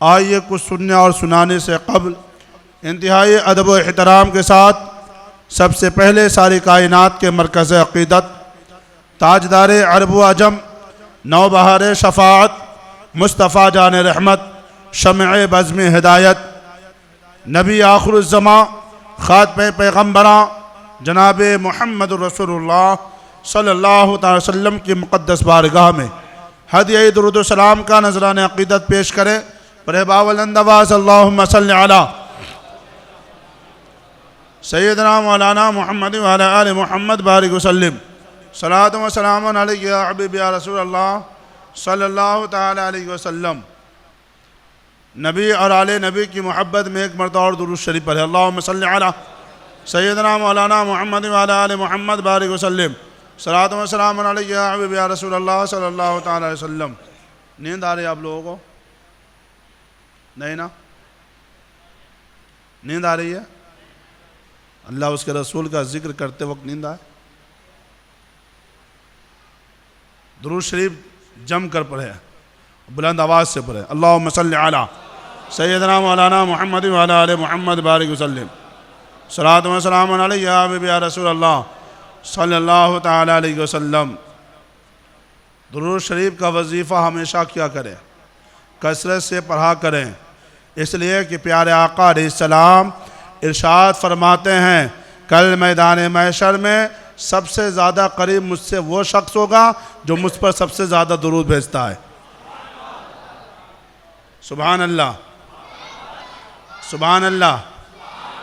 आइए कुछ सुनने और सुनाने से कबल इंतहाई अदब व एहतराम के साथ सबसे पहले सारी कायनात के मरकज़ अक़ीदत ताजदार अरब व अजम नौबहार शफ़ाअत मुस्तफ़ा जान रहमत शमअ बज़्म हिदायत नबी आखिरुज़्ज़मा ख़ातमे पैगम्बरा जनाब मुहम्मद रसूलुल्लाह सल्लल्लाहु अलैहि वसल्लम की मुक़द्दस बारगाह में हदिया दुरूद व सलाम का नज़रान अक़ीदत पेश करें। बरबावलंद आवाज़ अल्लाहुम्मा सल्लि अला सय्यदना मौलाना मुहम्मद व अला आलि मुहम्मद बारिक वसल्लिम सलात व सलाम अलैका या हबीबी या रसूलल्लाह सल्लल्लाहु तआला अलैहि वसल्लम। नबी और आले नबी की मोहब्बत में एक मरतबा और दुरूद शरीफ पढ़े। अल्लाहुम्मा सल्लि अला सय्यदना मौलाना मुहम्मद व अला आलि मुहम्मद बारिक वसल्लिम सलात व सलाम अलैका या हबीबी या रसूलल्लाह सल्लल्लाहु तआला अलैहि वसल्लम। नींद आ रही है आप लोगों को? नहीं ना? नींद आ रही है? अल्लाह उसके रसूल का जिक्र करते वक्त नींद आए? दुरूद शरीफ जम कर पढ़े, बुलंद आवाज़ से पढ़े। अल्लाहुम्मा सल्लि अला सय्यदना मौलाना मुहम्मद व अला आलि मुहम्मद बारिक वसल्लिम सलात व सलाम अलैका या हबीबी या रसूलल्लाह सल्लल्लाहु तआला अलैहि वसल्लम। दुरूद शरीफ का वजीफ़ा हमेशा क्या करें? कसरत से पढ़ा करें, इसलिए कि प्यारे आका अलैहिस्सलाम इरशाद फरमाते हैं कल मैदान महशर में सबसे ज़्यादा करीब मुझसे वो शख्स होगा जो मुझ पर सबसे ज़्यादा दुरूद भेजता है। सुभान अल्लाह, सुभान अल्लाह,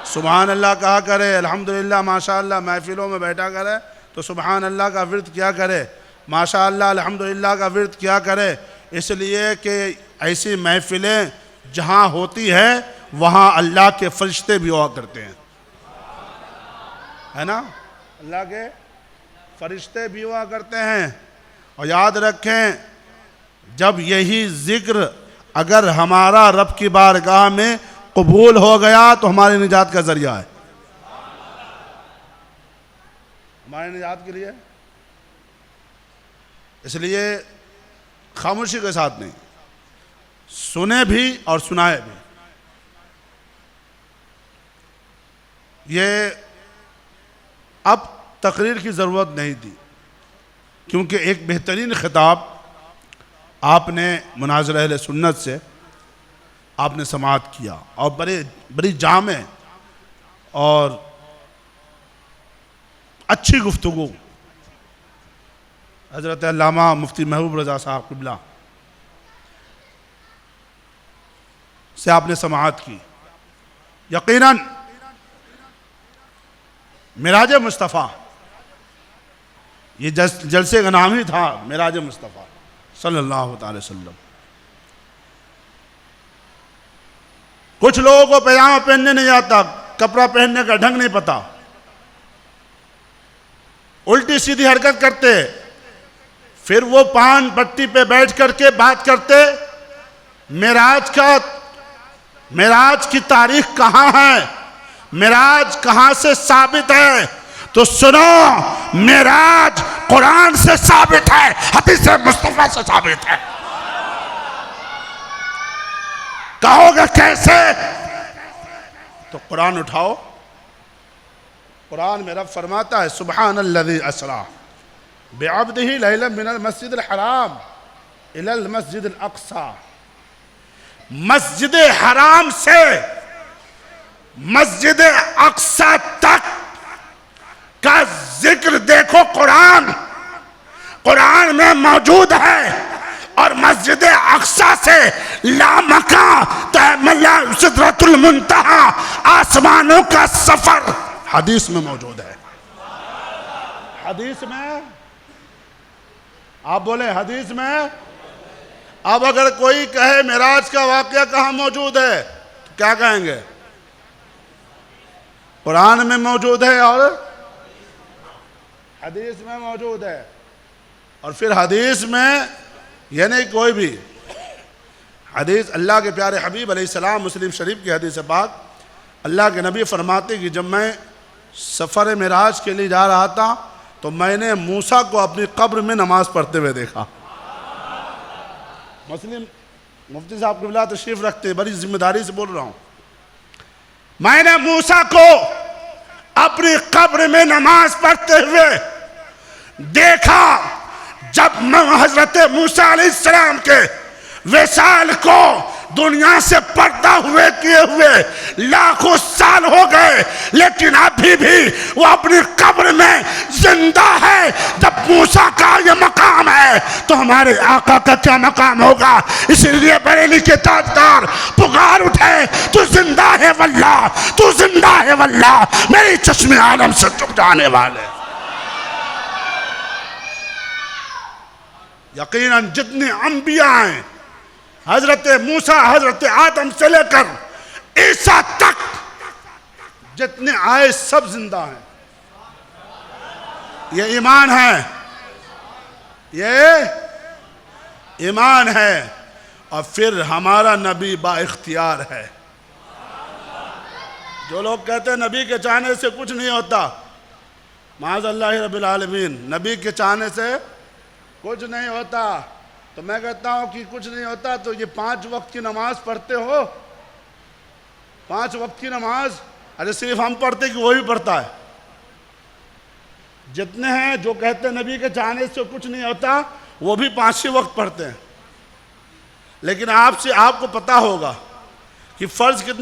सुभान अल्लाह कहा करे। अल्हम्दुलिल्लाह माशाअल्लाह महफिलों में बैठा करे तो सुभान अल्लाह का विर्द क्या करे, माशाअल्लाह अल्हम्दुलिल्लाह का विर्द क्या करे। इसलिए कि ऐसी महफिलें जहाँ होती है वहाँ अल्लाह के फरिश्ते भी हुआ करते हैं, है ना? अल्लाह के फरिश्ते भी हुआ करते हैं। और याद रखें, जब यही ज़िक्र अगर हमारा रब की बारगाह में कबूल हो गया तो हमारी निजात का ज़रिया है, हमारे निजात के लिए। इसलिए खामोशी के साथ नहीं, सुने भी और सुनाए भी। ये अब तकरीर की ज़रूरत नहीं थी, क्योंकि एक बेहतरीन खिताब आपने मुनाज़िर अहले सुन्नत से आपने समाअत किया और बड़ी जामे और अच्छी गुफ्तगू हज़रत अल्लामा मुफ्ती महबूब रज़ा साहब क़िबला से आपने समाअत की। यकीनन मिराज मुस्तफ़ा, ये जलसे का नाम ही था मिराज मुस्तफ़ा सल्लल्लाहु अलैहि वसल्लम। कुछ लोगों को पैजामा पहनने नहीं आता, कपड़ा पहनने का ढंग नहीं पता, उल्टी सीधी हरकत करते, फिर वो पान पट्टी पे बैठ करके बात करते मेराज की तारीख कहाँ है, मेराज कहाँ से साबित है? तो सुनो, मेराज कुरान से साबित है, हदीस मुस्तफा से साबित है। कहोगे कैसे? तो कुरान उठाओ, कुरान में रब फरमाता है सुब्हानल्लज़ी असरा बिअब्दिही लैलन मिनल मस्जिदिल हराम इलल मस्जिदिल अक़सा। मस्जिद हराम से मस्जिद अक्सा तक का जिक्र देखो कुरान में मौजूद है। और मस्जिद अक्सा से लामका सिदरतुल मुंतहा आसमानों का सफर हदीस में मौजूद है। हदीस में, आप बोले हदीस में। अब अगर कोई कहे मिराज का वाकया कहाँ मौजूद है तो क्या कहेंगे? कुरान में मौजूद है और हदीस में मौजूद है। और फिर हदीस में यानी कोई भी हदीस, अल्लाह के प्यारे हबीब अलैहिस्सलाम, मुस्लिम शरीफ की हदीस पाक, अल्लाह के नबी फरमाते कि जब मैं सफ़र मिराज के लिए जा रहा था तो मैंने मूसा को अपनी कब्र में नमाज पढ़ते हुए देखा। मुस्लिम मुफ्ती साहब क़िबला तशरीफ रखते, बड़ी जिम्मेदारी से बोल रहा हूँ। मैंने मूसा को अपनी कब्र में नमाज पढ़ते हुए देखा। जब मैं हजरत मूसा अलैहिस्सलाम के विसाल को दुनिया से पर्दा हुए किए हुए लाखों साल हो गए, लेकिन अभी भी वो अपनी कब्र में जिंदा है। जब मूसा का ये मकाम है तो हमारे आका का क्या मकाम होगा? इसलिए बरेली के ताजदार पुकार उठे, तू जिंदा है वल्लाह, तू जिंदा है वल्लाह, मेरी चश्मे आलम से चुप जाने वाले। यकीनन जितने अंबिया हैं, हजरत मूसा, हजरत आदम से लेकर ईसा तक जितने आए सब जिंदा हैं। ये ईमान है, ये ईमान है। और फिर हमारा नबी बाइख्तियार है। जो लोग कहते हैं नबी के चाहने से कुछ नहीं होता, माज़अल्लाह रब्बिल आलमीन, नबी के चाहने से कुछ नहीं होता, तो मैं कहता हूं कि कुछ नहीं होता तो ये 5 वक्त की नमाज पढ़ते हो, 5 वक्त की नमाज, अरे सिर्फ हम पढ़ते कि वो भी पढ़ता है? जितने हैं जो कहते हैं नबी के चाहने से कुछ नहीं होता, वो भी 5 ही वक्त पढ़ते हैं। लेकिन आपको पता होगा कि फर्ज कितने